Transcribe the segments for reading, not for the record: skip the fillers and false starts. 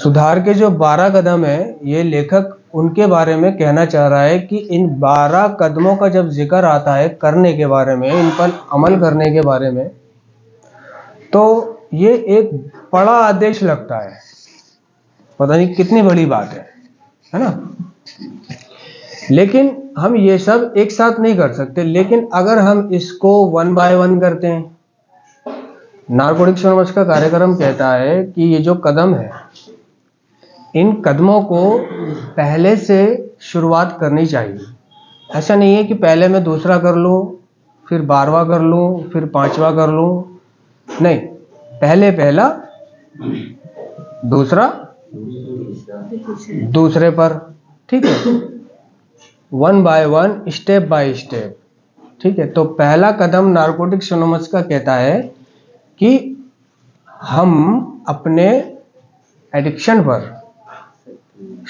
सुधार के जो 12 कदम है, ये लेखक उनके बारे में कहना चाह रहा है कि इन 12 कदमों का जब जिक्र आता है करने के बारे में, इन पर अमल करने के बारे में, तो ये एक बड़ा आदेश लगता है। पता नहीं कितनी बड़ी बात है ना। लेकिन हम ये सब एक साथ नहीं कर सकते। लेकिन अगर हम इसको 1 बाय 1 करते हैं, नारकोटिक्स एनोनिमस का कार्यक्रम कहता है कि ये जो कदम है, इन कदमों को पहले से शुरुआत करनी चाहिए। ऐसा नहीं है कि पहले मैं दूसरा कर लूँ, फिर 12वां कर लूँ, फिर 5वां कर लूँ। नहीं, पहले पहला, दूसरा दूसरे पर, ठीक है, 1 बाय 1, स्टेप बाय स्टेप, ठीक है। तो पहला कदम नारकोटिक्स एनोनिमस का कहता है कि हम अपने एडिक्शन पर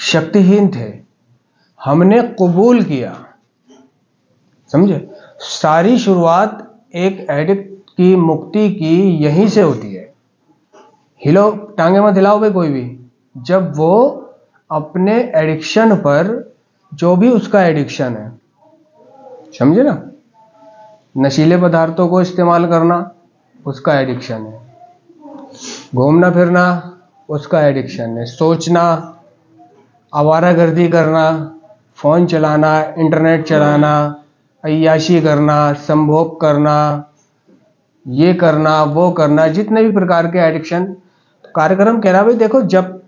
शक्तिहीन थे, हमने कबूल किया। समझे? सारी शुरुआत एक एडिक्ट की मुक्ति की यहीं से होती है। हिलो, टांगे मत हिलाओ भाई कोई भी। जब वो अपने एडिक्शन पर, जो भी उसका एडिक्शन है, समझे ना, नशीले पदार्थों को इस्तेमाल करना उसका एडिक्शन है, घूमना फिरना उसका एडिक्शन है, सोचना, आवारागर्दी करना, फोन चलाना, इंटरनेट चलाना, अय्याशी करना, संभोग करना, ये करना, वो करना, जितने भी प्रकार के एडिक्शन। तो कार्यक्रम कह रहा है भाई देखो, जब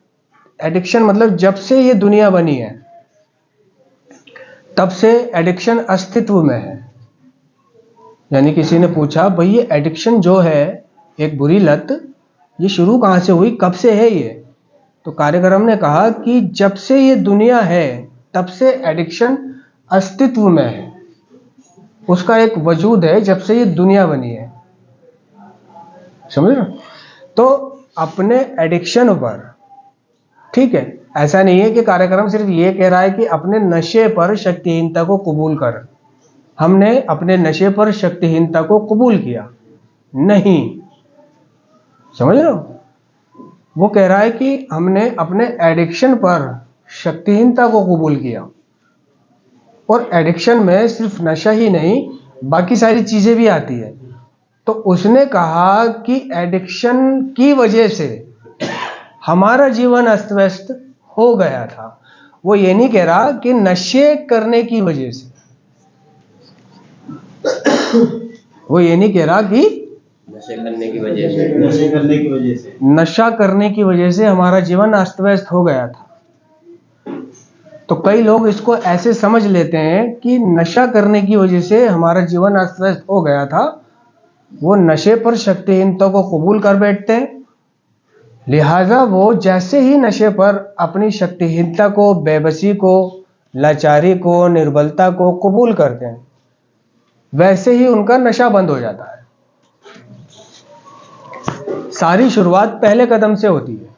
एडिक्शन मतलब जब से ये दुनिया बनी है, तब से एडिक्शन अस्तित्व में है। यानी किसी ने पूछा भाई ये एडिक्शन जो है, एक बुरी लत, ये शुरू कहाँ से हुई, कब से है ये? तो कार्यक्रम ने कहा कि जब से ये दुनिया है, तब से एडिक्शन अस्तित्व में है। उसका एक वजूद है जब से ये दुनिया बनी है। समझ रहे? तो अपने एडिक्शन पर, ठीक है, ऐसा नहीं है कि कार्यक्रम सिर्फ ये कह रहा है कि अपने नशे पर शक्तिहीनता को कबूल कर। हमने अपने नशे पर शक्तिहीनता को कबूल किया नहीं। समझ रहे हो? वो कह रहा है कि हमने अपने एडिक्शन पर शक्तिहीनता को कबूल किया। और एडिक्शन में सिर्फ नशा ही नहीं, बाकी सारी चीजें भी आती है। तो उसने कहा कि एडिक्शन की वजह से हमारा जीवन अस्त व्यस्त हो गया था। वो ये नहीं कह रहा कि नशे करने की वजह से, वो ये नहीं कह रहा कि नशे करने की वजह से नशा करने की वजह से हमारा जीवन अस्त व्यस्त हो गया था। तो कई लोग इसको ऐसे समझ लेते हैं कि नशा करने की वजह से हमारा जीवन अस्त व्यस्त हो गया था। वो नशे पर शक्तिहीनता को कबूल कर बैठते हैं। लिहाजा वो जैसे ही नशे पर अपनी शक्तिहीनता को, बेबसी को, लाचारी को, निर्बलता को कबूल करते हैं, वैसे ही उनका नशा बंद हो जाता है। सारी शुरुआत पहले कदम से होती है।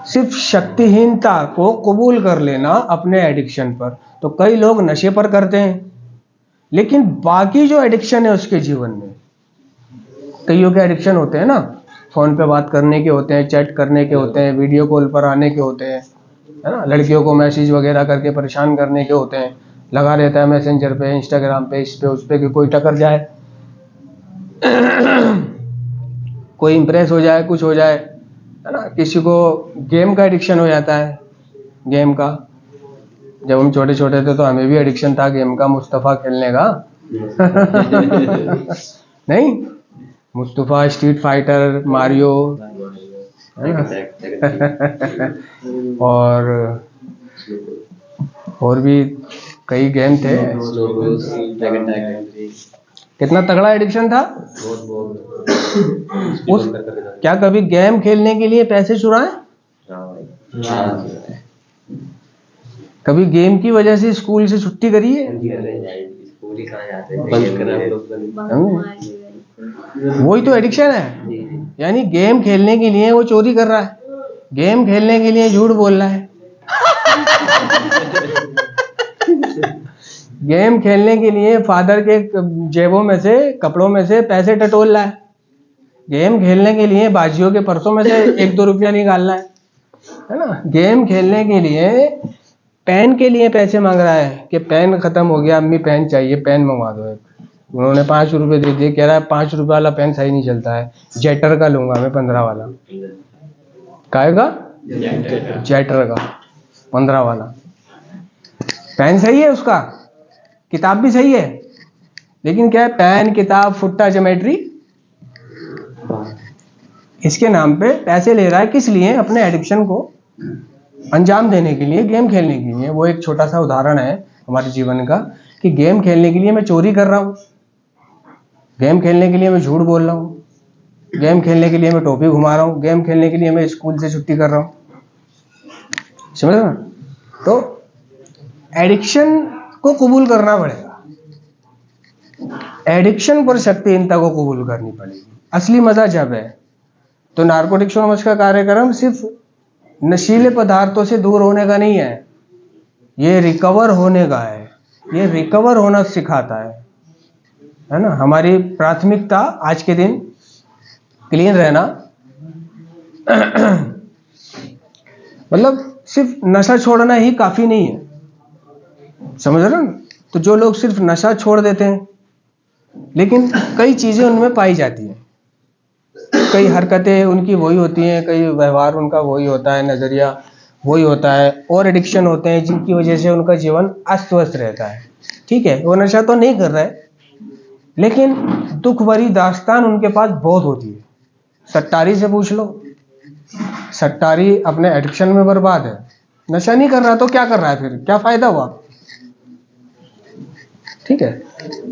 सिर्फ शक्तिहीनता को कबूल कर लेना अपने एडिक्शन पर। तो कई लोग नशे पर करते हैं, लेकिन बाकी जो एडिक्शन है उसके जीवन में, कईयों के एडिक्शन होते हैं ना, फोन पे बात करने के होते हैं, चैट करने के होते हैं, वीडियो कॉल पर आने के होते हैं, है ना, लड़कियों को मैसेज वगैरह करके परेशान करने के होते हैं, लगा रहता है मैसेंजर पे, इंस्टाग्राम पे, इस पे उस पे कि कोई टकर जाए कोई इंप्रेस हो जाए, कुछ हो जाए, है ना। किसी को गेम का एडिक्शन हो जाता है। गेम का, जब हम छोटे छोटे थे तो हमें भी एडिक्शन था गेम का, मुस्तफा खेलने का नहीं, मुस्तफा, स्ट्रीट फाइटर, मारियो, और भी कई गेम थे। कितना तगड़ा एडिक्शन था उस। क्या कभी गेम खेलने के लिए पैसे चुराए? कभी गेम की वजह से स्कूल से छुट्टी करी है? वही तो एडिक्शन है। यानी गेम खेलने के लिए वो चोरी कर रहा है, गेम खेलने के लिए झूठ बोल रहा है गेम खेलने के लिए फादर के जेबों में से, कपड़ों में से पैसे टटोल रहा है। गेम खेलने के लिए बाजियों के परसों में से 1-2 रुपया निकालना है ना। गेम खेलने के लिए पेन के लिए पैसे मांग रहा है कि पेन खत्म हो गया, अम्मी पेन चाहिए, पेन मंगवा दो एक। उन्होंने 5 रुपये दे दिए, कह रहा है 5 रुपये वाला पेन सही नहीं चलता है, जेटर का लूंगा मैं 15 वाला। काय का? जेटर का 15 वाला पेन सही है, उसका किताब भी सही है, लेकिन क्या है, पेन, किताब, फुट्टा, ज्योमेट्री, इसके नाम पे पैसे ले रहा है। किस लिए? अपने एडिक्शन को अंजाम देने के लिए, गेम खेलने के लिए। वो एक छोटा सा उदाहरण है हमारे जीवन का कि गेम खेलने के लिए मैं चोरी कर रहा हूँ, गेम खेलने के लिए मैं झूठ बोल रहा हूँ, गेम खेलने के लिए मैं टोपी घुमा रहा हूँ, गेम खेलने के लिए मैं स्कूल से छुट्टी कर रहा हूँ। समझ रहे ना? तो एडिक्शन को कबूल करना पड़ेगा, एडिक्शन पर शक्तिहीनता को कबूल करनी पड़ेगी। असली मजा जब है तो नार्कोटिक्स एनोनिमस का कार्यक्रम सिर्फ नशीले पदार्थों से दूर होने का नहीं है, ये रिकवर होने का है। ये रिकवर होना सिखाता है ना। हमारी प्राथमिकता आज के दिन क्लीन रहना, मतलब सिर्फ नशा छोड़ना ही काफी नहीं है, समझ रहे हो ना। तो जो लोग सिर्फ नशा छोड़ देते हैं, लेकिन कई चीजें उनमें पाई जाती हैं, कई हरकतें उनकी वही होती हैं, कई व्यवहार उनका वही होता है, नजरिया वही होता है, और एडिक्शन होते हैं जिनकी वजह से उनका जीवन अस्त व्यस्त रहता है। ठीक है, वो नशा तो नहीं कर रहा है, लेकिन दुख भरी दास्तान उनके पास बहुत होती है। सट्टारी से पूछ लो, सट्टारी अपने एडिक्शन में बर्बाद है, नशा नहीं कर रहा तो क्या कर रहा है, फिर क्या फायदा हुआ? ठीक है,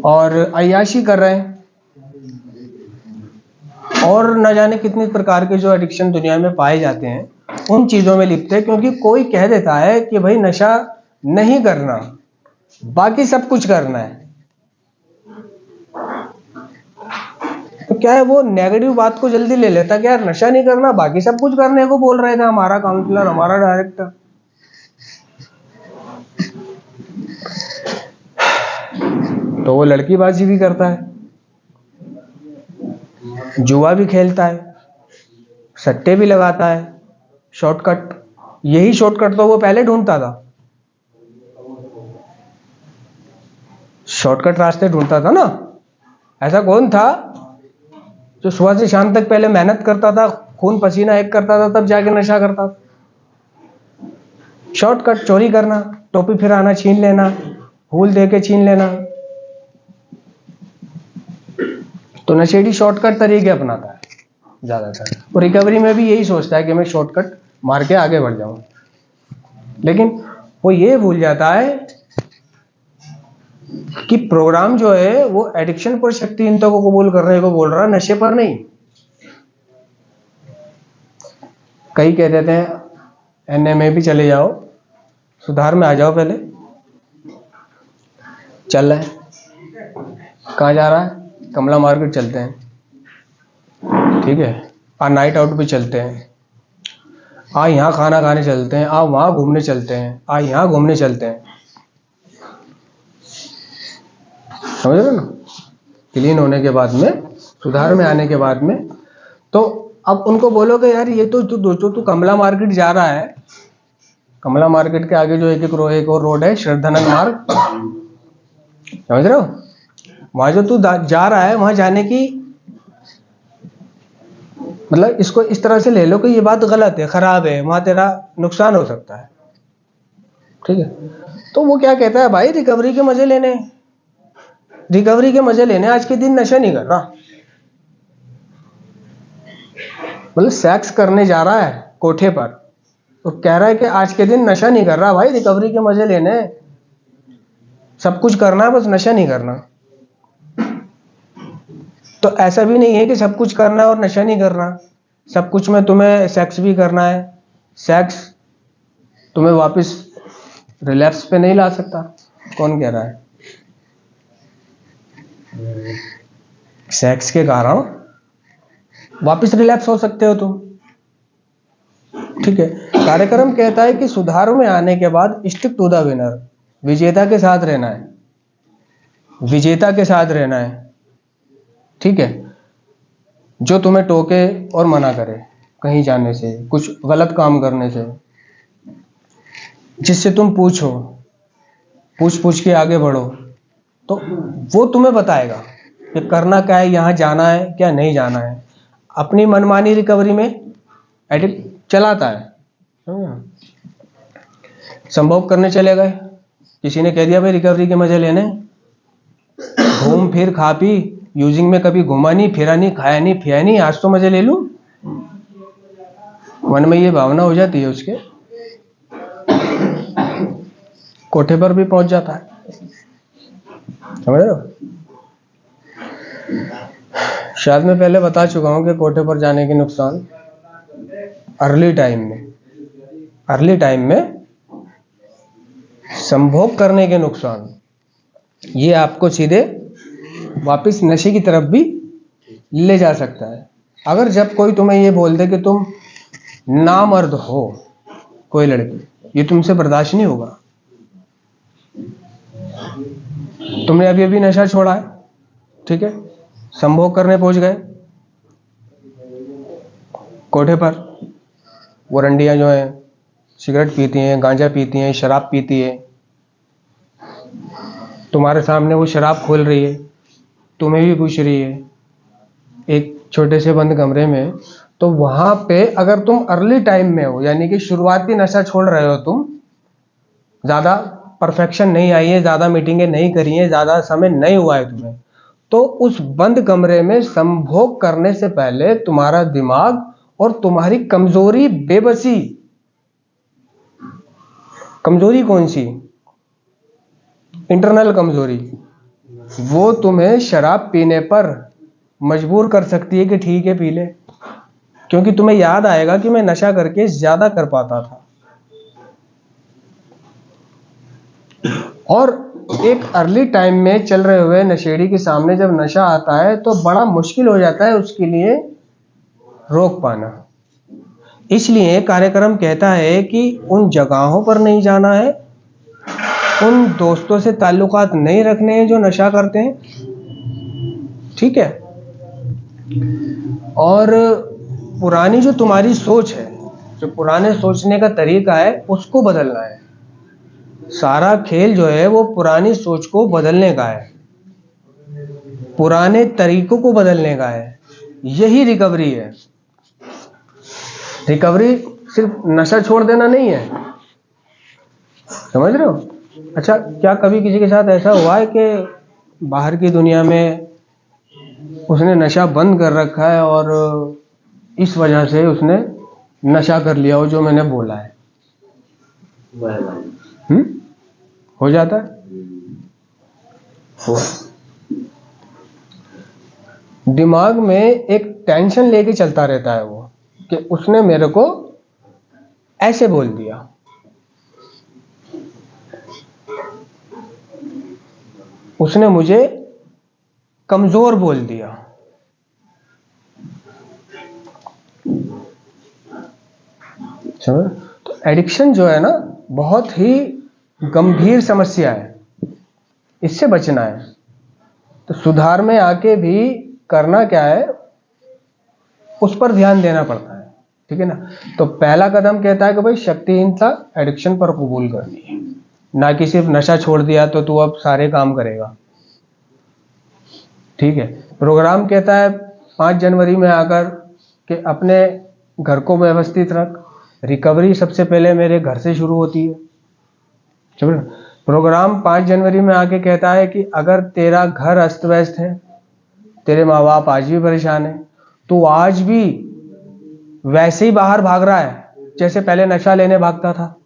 और अय्याशी कर रहे हैं, और न जाने कितनी प्रकार के जो एडिक्शन दुनिया में पाए जाते हैं, उन चीजों में लिप्त है, क्योंकि कोई कह देता है कि भाई नशा नहीं करना, बाकी सब कुछ करना है। तो क्या है, वो नेगेटिव बात को जल्दी ले लेता है कि यार नशा नहीं करना, बाकी सब कुछ करने को बोल रहे थे हमारा काउंसलर, हमारा डायरेक्टर। तो वो लड़कीबाजी भी करता है, जुआ भी खेलता है, सट्टे भी लगाता है, शॉर्टकट, यही शॉर्टकट तो वो पहले ढूंढता था, शॉर्टकट रास्ते ढूंढता था ना। ऐसा कौन था जो सुबह से शाम तक पहले मेहनत करता था, खून पसीना एक करता था, तब जाके नशा करता था? शॉर्टकट, चोरी करना, टोपी फिराना, छीन लेना, फूल दे के छीन लेना। तो नशेड़ी शॉर्टकट तरीके अपनाता है ज्यादातर, और रिकवरी में भी यही सोचता है कि मैं शॉर्टकट मार के आगे बढ़ जाऊं, लेकिन वो ये भूल जाता है कि प्रोग्राम जो है वो एडिक्शन पर शक्तिहीनता को कबूल करने को बोल रहा है, नशे पर नहीं। कई कह देते हैं एनए में भी चले जाओ, सुधार में आ जाओ, पहले चल रहा है, कहाँ जा रहा है? कमला मार्केट चलते हैं, ठीक है, नाइट आउट भी चलते हैं, यहाँ खाना खाने चलते हैं, वहाँ घूमने चलते हैं, यहाँ घूमने चलते हैं। समझ रहे हो ना? क्लीन होने के बाद में, सुधार में आने के बाद में, तो अब उनको बोलोगे यार ये तो तू कमला मार्केट जा रहा है, कमला मार्केट के आगे जो एक और रोड है, श्रद्धानंद मार्ग, समझ रहे हो? वहां जो तू जा रहा है, वहां जाने की मतलब इसको इस तरह से ले लो कि ये बात गलत है, खराब है, वहां तेरा नुकसान हो सकता है, ठीक है। तो वो क्या कहता है, भाई रिकवरी के मजे लेने, रिकवरी के मजे लेने, आज के दिन नशा नहीं कर रहा, मतलब सेक्स करने जा रहा है कोठे पर, तो कह रहा है कि आज के दिन नशा नहीं कर रहा, भाई रिकवरी के मजे लेने, सब कुछ करना है, बस नशा नहीं करना। तो ऐसा भी नहीं है कि सब कुछ करना है और नशा नहीं करना, सब कुछ में तुम्हें सेक्स भी करना है, सेक्स तुम्हें वापस रिलैप्स पे नहीं ला सकता। कौन कह रहा है? सेक्स के कारण वापस रिलैप्स हो सकते हो तुम, ठीक है। कार्यक्रम कहता है कि सुधार में आने के बाद स्टिक टू द विनर, विजेता के साथ रहना है, विजेता के साथ रहना है, ठीक है। जो तुम्हें टोके और मना करे कहीं जाने से, कुछ गलत काम करने से, जिससे तुम पूछ पूछ के आगे बढ़ो, तो वो तुम्हें बताएगा कि करना क्या है, यहाँ जाना है क्या नहीं जाना है। अपनी मनमानी रिकवरी में एडिक्ट चलाता है। संभोग करने चले गए, किसी ने कह दिया भाई रिकवरी के मजे लेने, घूम फिर खा पी, यूजिंग में कभी घुमा नहीं, फिरा नहीं, खाया नहीं, पिया नहीं, आज तो मजे ले लूं। मन में ये भावना हो जाती है उसके, कोठे पर भी पहुंच जाता है। समझ रहे हो? शायद मैं पहले बता चुका हूं कि कोठे पर जाने के नुकसान। अर्ली टाइम में संभोग करने के नुकसान, ये आपको सीधे वापस नशे की तरफ भी ले जा सकता है। अगर जब कोई तुम्हें ये बोल दे कि तुम नामर्द हो, कोई लड़की, ये तुमसे बर्दाश्त नहीं होगा। तुमने अभी अभी नशा छोड़ा है, ठीक है, संभोग करने पहुंच गए कोठे पर, वो रंडियां जो है सिगरेट पीती हैं, गांजा पीती हैं, शराब पीती है, तुम्हारे सामने वो शराब खोल रही है, तुम्हें भी पूछ रही है एक छोटे से बंद कमरे में। तो वहां पे अगर तुम अर्ली टाइम में हो, यानी कि शुरुआती नशा छोड़ रहे हो, तुम ज्यादा परफेक्शन नहीं आई है, ज्यादा मीटिंगें नहीं करी हैं, ज्यादा समय नहीं हुआ है तुम्हें, तो उस बंद कमरे में संभोग करने से पहले तुम्हारा दिमाग और तुम्हारी कमजोरी, बेबसी, कमजोरी कौन सी, इंटरनल कमजोरी, वो तुम्हें शराब पीने पर मजबूर कर सकती है कि ठीक है पी ले, क्योंकि तुम्हें याद आएगा कि मैं नशा करके ज्यादा कर पाता था। और एक अर्ली टाइम में चल रहे हुए नशेड़ी के सामने जब नशा आता है तो बड़ा मुश्किल हो जाता है उसके लिए रोक पाना। इसलिए कार्यक्रम कहता है कि उन जगहों पर नहीं जाना है, उन दोस्तों से ताल्लुकात नहीं रखने हैं जो नशा करते हैं, ठीक है। और पुरानी जो तुम्हारी सोच है, जो पुराने सोचने का तरीका है, उसको बदलना है। सारा खेल जो है वो पुरानी सोच को बदलने का है, पुराने तरीकों को बदलने का है। यही रिकवरी है। रिकवरी सिर्फ नशा छोड़ देना नहीं है, समझ रहे हो? अच्छा, क्या कभी किसी के साथ ऐसा हुआ है कि बाहर की दुनिया में उसने नशा बंद कर रखा है और इस वजह से उसने नशा कर लिया हो जो मैंने बोला है? हो जाता है? दिमाग में एक टेंशन लेके चलता रहता है वो, कि उसने मेरे को ऐसे बोल दिया, उसने मुझे कमजोर बोल दिया। तो एडिक्शन जो है ना, बहुत ही गंभीर समस्या है, इससे बचना है। तो सुधार में आके भी करना क्या है, उस पर ध्यान देना पड़ता है, ठीक है ना। तो पहला कदम कहता है कि भाई शक्तिहीनता एडिक्शन पर कबूल करनी है, ना कि सिर्फ नशा छोड़ दिया तो तू अब सारे काम करेगा, ठीक है। प्रोग्राम कहता है 5 जनवरी में आकर कि अपने घर को व्यवस्थित रख। रिकवरी सबसे पहले मेरे घर से शुरू होती है। प्रोग्राम 5 जनवरी में आके कहता है कि अगर तेरा घर अस्त व्यस्त है, तेरे माँ बाप आज भी परेशान है, तो आज भी वैसे ही बाहर भाग रहा है जैसे पहले नशा लेने भागता था।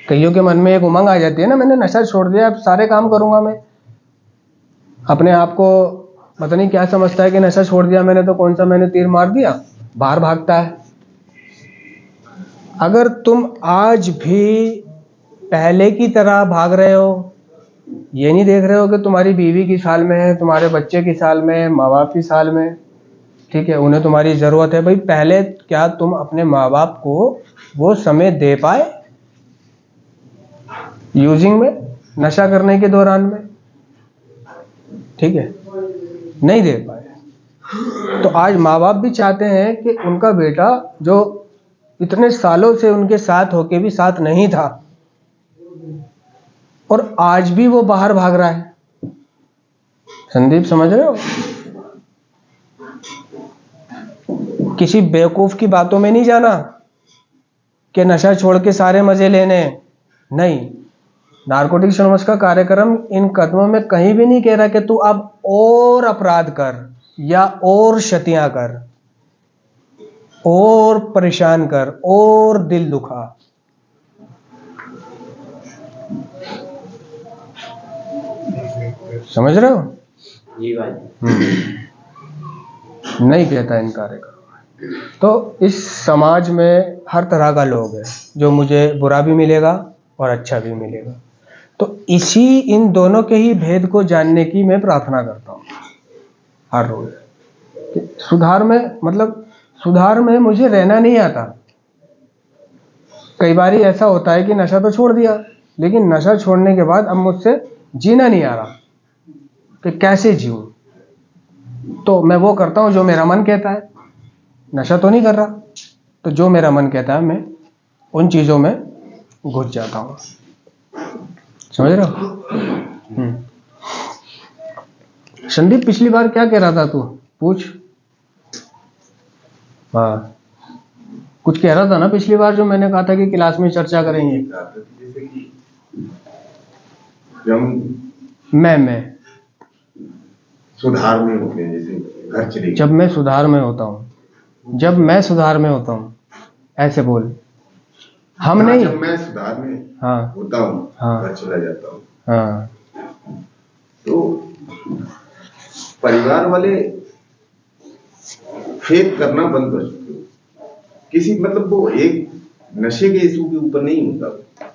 कईयों के मन में एक उमंग आ जाती है ना, मैंने नशा छोड़ दिया, अब सारे काम करूंगा मैं। अपने आप को पता नहीं क्या समझता है कि नशा छोड़ दिया मैंने तो कौन सा मैंने तीर मार दिया, बाहर भागता है। अगर तुम आज भी पहले की तरह भाग रहे हो, ये नहीं देख रहे हो कि तुम्हारी बीवी किस हाल में है, तुम्हारे बच्चे किस हाल में है, माँ बाप किस हाल में, ठीक है, उन्हें तुम्हारी जरूरत है। भाई पहले क्या तुम अपने माँ बाप को वो समय दे पाए यूजिंग में, नशा करने के दौरान में, ठीक है, नहीं दे पाए। तो आज माँ बाप भी चाहते हैं कि उनका बेटा जो इतने सालों से उनके साथ होके भी साथ नहीं था और आज भी वो बाहर भाग रहा है। संदीप समझ रहे हो? किसी बेवकूफ की बातों में नहीं जाना कि नशा छोड़ के सारे मजे लेने, नहीं। नारकोटिक्स एनोनिमस का कार्यक्रम इन कदमों में कहीं भी नहीं कह रहा कि तू अब और अपराध कर या और क्षतियां कर और परेशान कर और दिल दुखा। समझ रहे हो? जी भाई। नहीं कहता इन कार्यक्रम। तो इस समाज में हर तरह का लोग है, जो मुझे बुरा भी मिलेगा और अच्छा भी मिलेगा। तो इसी इन दोनों के ही भेद को जानने की मैं प्रार्थना करता हूँ हर रोज। सुधार में, मतलब सुधार में मुझे रहना नहीं आता। कई बार ऐसा होता है कि नशा तो छोड़ दिया, लेकिन नशा छोड़ने के बाद अब मुझसे जीना नहीं आ रहा कि कैसे जीऊं। तो मैं वो करता हूँ जो मेरा मन कहता है। नशा तो नहीं कर रहा, तो जो मेरा मन कहता है मैं उन चीजों में घुस जाता हूँ। समझ रहे हो? संदीप, पिछली बार क्या कह रहा था तू? पूछ। हाँ, कुछ कह रहा था ना पिछली बार, जो मैंने कहा था कि क्लास में चर्चा करेंगे। जैसे कि जब मैं सुधार में होते हैं, जैसे घर चले गए, जब मैं सुधार में होता हूँ, जब मैं सुधार में होता हूँ, ऐसे बोल। हम हाँ, नहीं, जब मैं सुधार में हाँ होता हूँ, हाँ घर चला जाता हूँ, हाँ, तो परिवार वाले फेक करना बंद कर चुके हो। किसी मतलब वो एक नशे के इशू के ऊपर नहीं होता,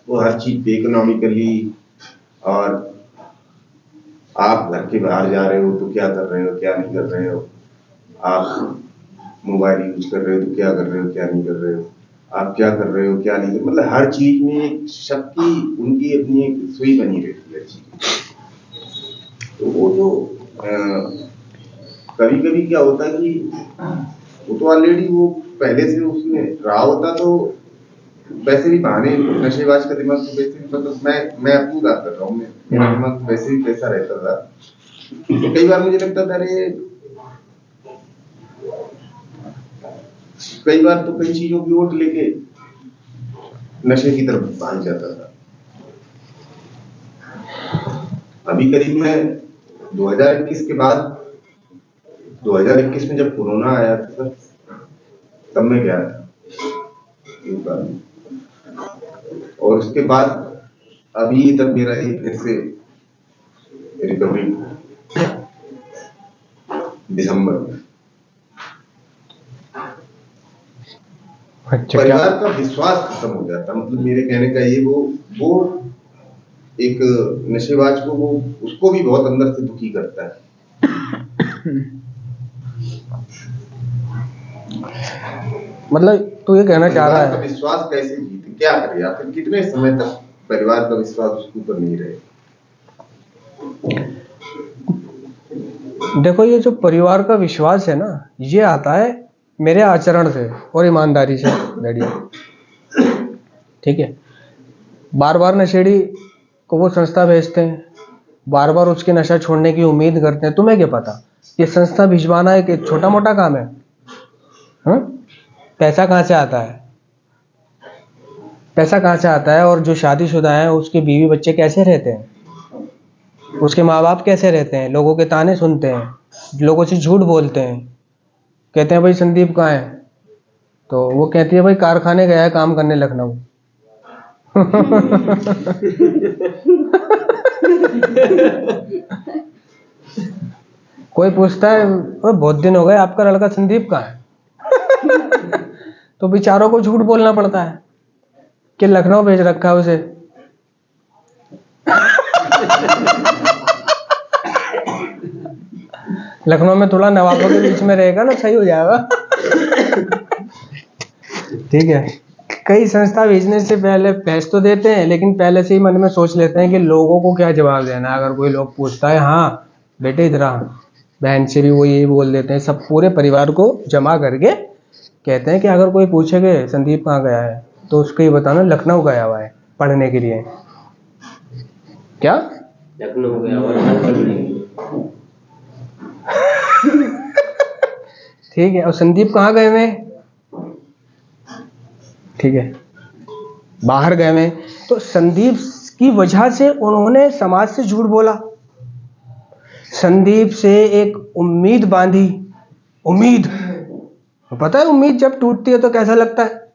वो हर चीज पे इकोनॉमिकली, और आप घर के बाहर जा रहे हो तो क्या कर रहे हो, क्या नहीं कर रहे हो, आप मोबाइल यूज कर रहे हो तो क्या कर रहे हो, क्या नहीं कर रहे हो, आप क्या कर रहे हो, क्या नहीं कर, मतलब हर चीज में एक शक की उनकी अपनी एक सुई बनी रहती है चीज। तो वो जो कभी कभी क्या होता है कि वो तो ऑलरेडी वो पहले से उसमें रहा होता, तो वैसे भी बहाने, नशेबाज का दिमाग तो वैसे भी, मतलब मैं अपनी बात कर रहा हूँ, मेरा दिमाग वैसे भी कैसा रहता था। तो कई बार मुझे लगता था, अरे कई बार तो कई चीजों की ओट लेके नशे की तरफ भाग जाता था। अभी करीब मैं 2021 के बाद, 2021 में जब कोरोना आया था तब मैं गया था, और उसके बाद अभी तक मेरा एक फिर से रिकवरी दिसंबर में। अच्छा, परिवार का विश्वास खत्म हो जाता, मतलब मेरे कहने का ये, वो एक नशेबाज को, वो उसको भी बहुत अंदर से दुखी करता है। मतलब तू ये कहना चाह रहा परिवार का है, विश्वास कैसे जीते, क्या करे, या फिर कितने समय तक परिवार का विश्वास उसके ऊपर नहीं रहे? देखो ये जो परिवार का विश्वास है ना, ये आता है मेरे आचरण से और ईमानदारी से। डैडी, ठीक है, बार बार नशेड़ी को वो संस्था भेजते हैं, बार बार उसके नशा छोड़ने की उम्मीद करते हैं। तुम्हें क्या पता ये संस्था भिजवाना एक छोटा मोटा काम है? हाँ? पैसा कहाँ से आता है? पैसा कहाँ से आता है? और जो शादीशुदा है उसके बीवी बच्चे कैसे रहते हैं? उसके माँ बाप कैसे रहते हैं? लोगों के ताने सुनते हैं, लोगों से झूठ बोलते हैं, कहते हैं भाई संदीप कहाँ है, तो वो कहती है भाई कारखाने गया है काम करने लखनऊ। कोई पूछता है बहुत दिन हो गए आपका लड़का संदीप कहाँ है? तो बेचारों को झूठ बोलना पड़ता है कि लखनऊ भेज रखा है उसे। लखनऊ में थोड़ा नवाबों के बीच में रहेगा ना, सही हो जाएगा। ठीक है, कई संस्था भेजने से पहले भेज तो देते हैं, लेकिन पहले से ही मन में सोच लेते हैं कि लोगों को क्या जवाब देना है। अगर कोई लोग पूछता है हाँ बेटे इधर आ, बहन से भी वो यही बोल देते हैं, सब पूरे परिवार को जमा करके कहते हैं कि अगर कोई पूछे कि संदीप कहाँ गया है तो उसको ये बताना लखनऊ गया हुआ है पढ़ने के लिए। क्या लखनऊ गया और कल पढ़ने के लिए। ठीक है, और संदीप कहाँ गए हुए? ठीक है, बाहर गए हुए। तो संदीप की वजह से उन्होंने समाज से झूठ बोला, संदीप से एक उम्मीद बांधी। उम्मीद, पता है उम्मीद जब टूटती है तो कैसा लगता है?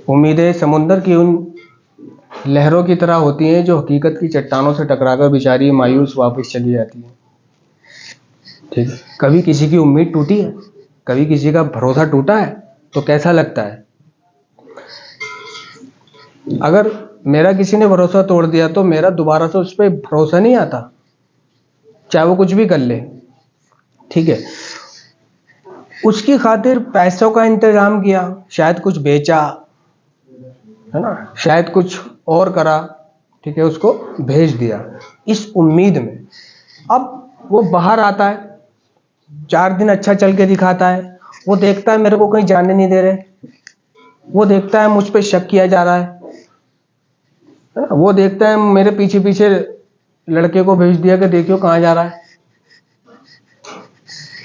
उम्मीदें समुद्र की उन लहरों की तरह होती हैं जो हकीकत की चट्टानों से टकराकर बेचारी मायूस वापस चली जाती है। ठीक है, कभी किसी की उम्मीद टूटी है, कभी किसी का भरोसा टूटा है तो कैसा लगता है? अगर मेरा किसी ने भरोसा तोड़ दिया तो मेरा दोबारा से उस पर भरोसा नहीं आता, चाहे वो कुछ भी कर ले। ठीक है, उसकी खातिर पैसों का इंतजाम किया, शायद कुछ बेचा, है ना, शायद कुछ और करा। ठीक है, उसको भेज दिया इस उम्मीद में। अब वो बाहर आता है, 4 दिन अच्छा चल के दिखाता है, वो देखता है मेरे को कहीं जाने नहीं दे रहे, वो देखता है मुझ पे शक किया जा रहा है ना? वो देखता है मेरे पीछे पीछे लड़के को भेज दिया कि देखियो कहाँ जा रहा है।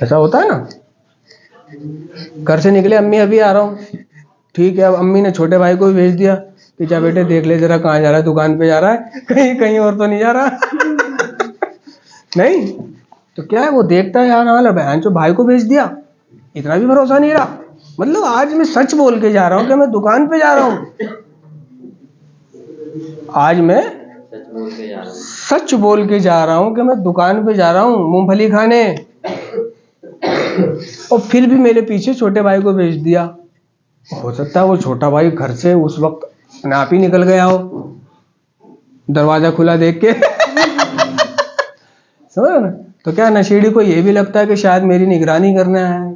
ऐसा होता है ना। घर से निकले, अम्मी अभी आ रहा हूँ। ठीक है, अब अम्मी ने छोटे भाई को भी भेज दिया कि जा बेटे देख ले जरा कहाँ जा रहा है, दुकान पे जा रहा है, कहीं कहीं और तो नहीं जा रहा। नहीं तो क्या है, वो देखता है यार हाँ बहन जो भाई को भेज दिया, इतना भी भरोसा नहीं रहा। मतलब आज मैं सच बोल के जा रहा हूँ कि मैं दुकान पे जा रहा हूँ, आज मैं सच बोल के जा रहा हूँ कि मैं दुकान पे जा रहा हूँ मूंगफली खाने, और फिर भी मेरे पीछे छोटे भाई को भेज दिया। हो सकता है वो छोटा भाई घर से उस वक्त अपने आप ही निकल गया हो, दरवाजा खुला देख के। समझ ना। तो क्या नशेड़ी को ये भी लगता है कि शायद मेरी निगरानी करना है,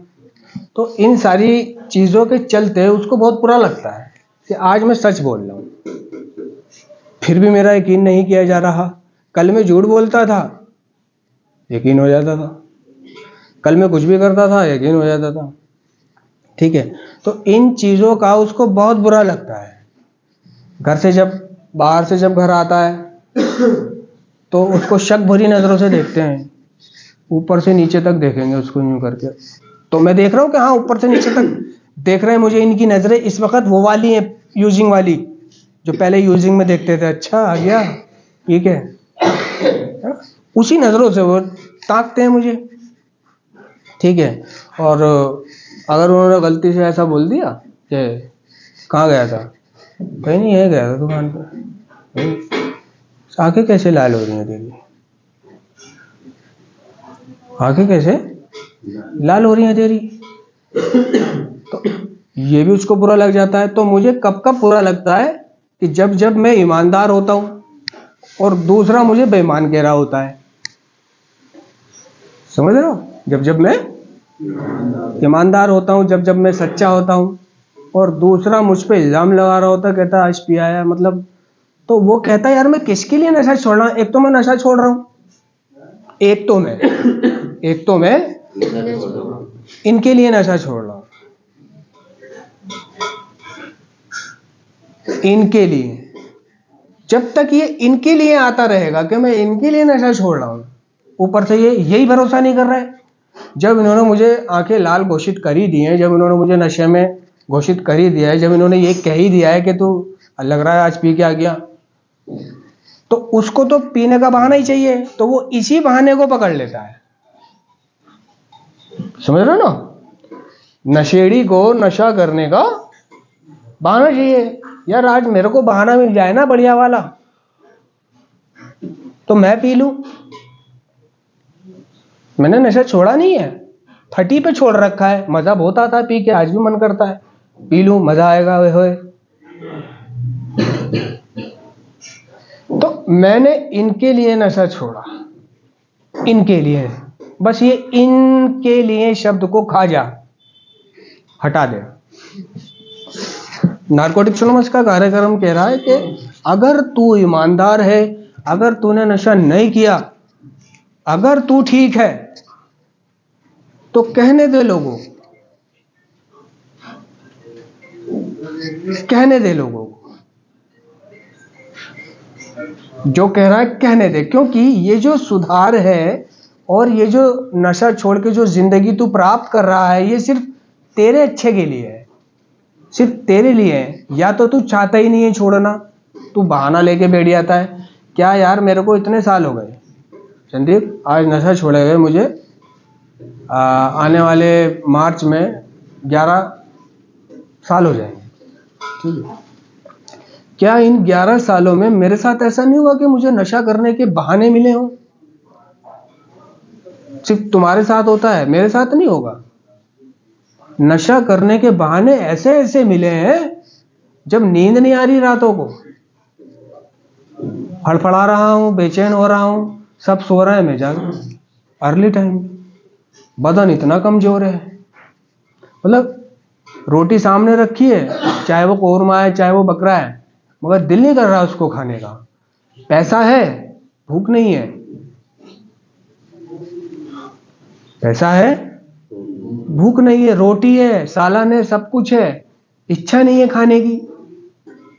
तो इन सारी चीजों के चलते उसको बहुत बुरा लगता है कि आज मैं सच बोल रहा हूँ, फिर भी मेरा यकीन नहीं किया जा रहा। कल मैं झूठ बोलता था, यकीन हो जाता था, कल मैं कुछ भी करता था, यकीन हो जाता था। ठीक है, तो इन चीजों का उसको बहुत बुरा लगता है। घर से जब बाहर से जब घर आता है तो उसको शक भरी नजरों से देखते हैं, ऊपर से नीचे तक देखेंगे उसको यूं करके। तो मैं देख रहा हूँ कि हाँ ऊपर से नीचे तक देख रहे हैं मुझे, इनकी नजरें इस वक्त वो वाली हैं, यूजिंग वाली, जो पहले यूजिंग में देखते थे। अच्छा आ गया, ठीक है, उसी नजरों से वो ताकते हैं मुझे। ठीक है, और अगर उन्होंने गलती से ऐसा बोल दिया कि कहाँ गया था, कहीं नहीं है, गया था दुकान पर। आंखें कैसे लाल हो रही हैं तेरी, आंखें कैसे लाल हो रही हैं तेरी, तो ये भी उसको बुरा लग जाता है। तो मुझे कब कब बुरा लगता है कि जब जब मैं ईमानदार होता हूं और दूसरा मुझे बेईमान कह रहा होता है। समझ रहे हो, जब जब मैं ईमानदार होता हूं, जब जब मैं सच्चा होता हूं और दूसरा मुझ पे इल्जाम लगा रहा होता, कहता आज पिया है, मतलब तो वो कहता है यार मैं किसके लिए नशा छोड़ रहा हूं, एक तो मैं नशा छोड़ रहा हूं, एक तो मैं इनके लिए नशा छोड़ रहा हूं, इनके लिए। जब तक ये इनके लिए आता रहेगा कि मैं इनके लिए नशा छोड़ रहा हूं, ऊपर से ये यही भरोसा नहीं कर रहा है। जब इन्होंने मुझे आंखें लाल घोषित कर ही दी हैं, जब इन्होंने मुझे नशे में घोषित कर ही दिया है, जब इन्होंने ये कह ही दिया है कि तू लग रहा है आज पी के आ गया, तो उसको तो पीने का बहाना ही चाहिए, तो वो इसी बहाने को पकड़ लेता है। समझ रहे हो ना, नशेड़ी को नशा करने का बहाना चाहिए। यार आज मेरे को बहाना मिल जाए ना बढ़िया वाला, तो मैं पी लूं। मैंने नशा छोड़ा नहीं है, फटी पे छोड़ रखा है, मजा बहुत आता है पी के, आज भी मन करता है पी लूं, मजा आएगा वे होए। तो मैंने इनके लिए नशा छोड़ा, इनके लिए, बस ये इनके लिए शब्द को खा जा, हटा दे। नारकोटिक्स एनोनिमस का कार्यक्रम कह रहा है कि अगर तू ईमानदार है, अगर तूने नशा नहीं किया अगर तू ठीक है तो कहने दे लोगों को, कहने दे लोगों को, जो कह रहा है कहने दे, क्योंकि ये जो सुधार है और ये जो नशा छोड़ के जो जिंदगी तू प्राप्त कर रहा है, ये सिर्फ तेरे अच्छे के लिए है, सिर्फ तेरे लिए है। या तो तू चाहता ही नहीं है छोड़ना, तू बहाना लेके बैठ जाता है, क्या यार मेरे को इतने साल हो गए संदीप, आज नशा छोड़े हुए मुझे आने वाले मार्च में 11 साल हो जाएंगे, ठीक है। क्या इन 11 सालों में मेरे साथ ऐसा नहीं हुआ कि मुझे नशा करने के बहाने मिले हों? सिर्फ तुम्हारे साथ होता है, मेरे साथ नहीं होगा। नशा करने के बहाने ऐसे ऐसे मिले हैं, जब नींद नहीं आ रही रातों को, फड़फड़ा रहा हूं, बेचैन हो रहा हूं, सब सो रहे हैं, मैं जाग रहा हूं अर्ली टाइम, बदन इतना कमजोर है। मतलब रोटी सामने रखी है, चाहे वो कौरमा है चाहे वो बकरा है, मगर दिल नहीं कर रहा उसको खाने का। पैसा है, भूख नहीं है, पैसा है, भूख नहीं है, रोटी है, सालन है, सब कुछ है, इच्छा नहीं है खाने की।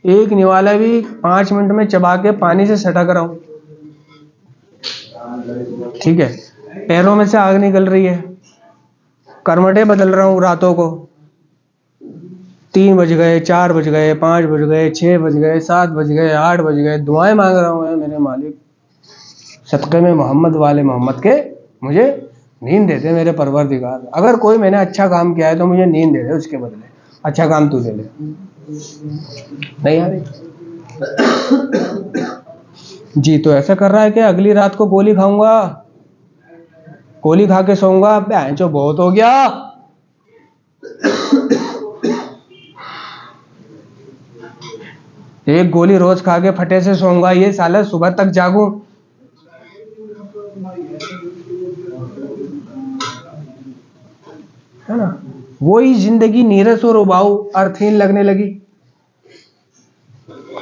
एक निवाला भी 5 मिनट में चबा के पानी से सटक रहा हूं, ठीक है। पैरों में से आग निकल रही है, करवटें बदल रहा हूं रातों को, 3 बज गए, 4 बज गए, 5 बज गए, 6 बज गए, 7 बज गए, 8 बज गए, दुआएं मांग रहा हूं मेरे मालिक, सदक़े में मोहम्मद वाले मोहम्मद के मुझे नींद दे दे मेरे परवरदिगार। अगर कोई मैंने अच्छा काम किया है तो मुझे नींद दे दे, उसके बदले अच्छा काम तू दे ले। नहीं आ रही जी, तो ऐसा कर रहा है कि अगली रात को गोली खाऊंगा, गोली खा के सोऊंगा, जो बहुत हो गया। एक गोली रोज खा के फटे से सोऊंगा, ये साला सुबह तक जागूं। है ना, वही जिंदगी नीरस और उबाऊ अर्थहीन लगने लगी।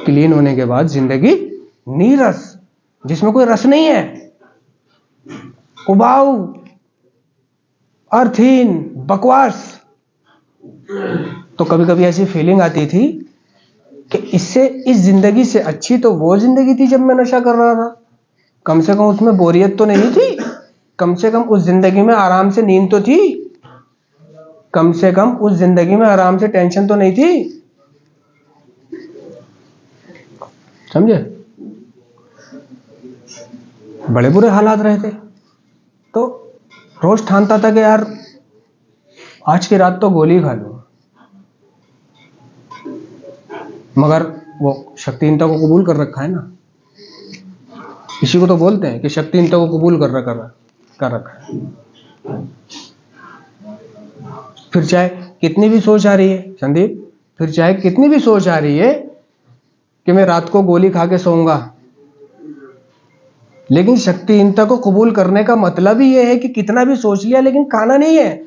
क्लीन होने के बाद जिंदगी नीरस, जिसमें कोई रस नहीं है, उबाऊ, अर्थहीन, बकवास। तो कभी कभी ऐसी फीलिंग आती थी कि इससे, इस जिंदगी से अच्छी तो वो जिंदगी थी जब मैं नशा कर रहा था। कम से कम उसमें बोरियत तो नहीं थी, कम से कम उस जिंदगी में आराम से नींद तो थी, कम से कम उस जिंदगी में आराम से टेंशन तो नहीं थी, समझे। बड़े बुरे हालात रहे थे। तो रोज ठानता था कि यार आज की रात तो गोली खा लूं, मगर वो शक्तिहीनता को कबूल कर रखा है ना, इसी को तो बोलते हैं कि शक्तिहीनता को कबूल कर रखा है। फिर चाहे कितनी भी सोच आ रही है संदीप, फिर चाहे कितनी भी सोच आ रही है कि मैं रात को गोली खा के सोऊंगा, लेकिन शक्तिहीनता को कबूल करने का मतलब ही यह है कि कितना भी सोच लिया लेकिन खाना नहीं है।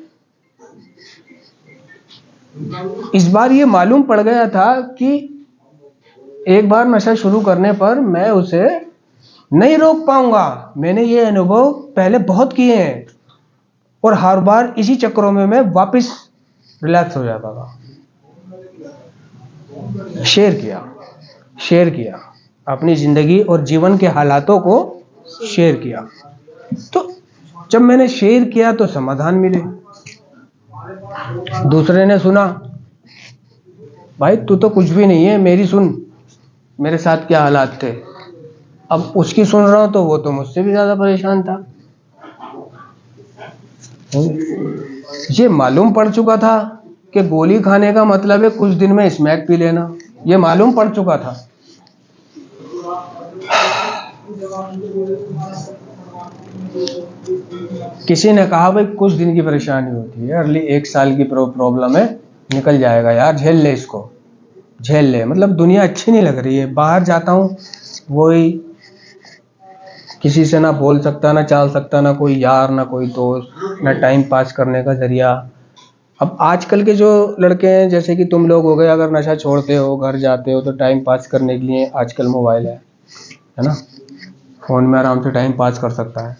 इस बार ये मालूम पड़ गया था कि एक बार नशा शुरू करने पर मैं उसे नहीं रोक पाऊंगा। मैंने ये अनुभव पहले बहुत किए हैं और हर बार इसी चक्रों में मैं वापस रिलैक्स हो जाता था। शेयर किया अपनी जिंदगी और जीवन के हालातों को शेयर किया। तो जब मैंने शेयर किया तो समाधान मिले। दूसरे ने सुना, भाई तू तो कुछ भी नहीं है, मेरी सुन, मेरे साथ क्या हालात थे। अब उसकी सुन रहा हूं तो वो तो मुझसे भी ज्यादा परेशान था। ये मालूम पड़ चुका था कि गोली खाने का मतलब है कुछ दिन में स्मैक पी लेना, ये मालूम पड़ चुका था। किसी ने कहा भाई कुछ दिन की परेशानी होती है, अर्ली 1 साल की प्रॉब्लम है, निकल जाएगा यार, झेल ले इसको, झेल ले। मतलब दुनिया अच्छी नहीं लग रही है, बाहर जाता हूँ वही, किसी से ना बोल सकता ना चाल सकता, ना कोई यार ना कोई दोस्त, ना टाइम पास करने का जरिया। अब आजकल के जो लड़के हैं जैसे कि तुम लोग हो गए, अगर नशा छोड़ते हो घर जाते हो तो टाइम पास करने के लिए आजकल मोबाइल है ना, फोन में आराम से टाइम पास कर सकता है।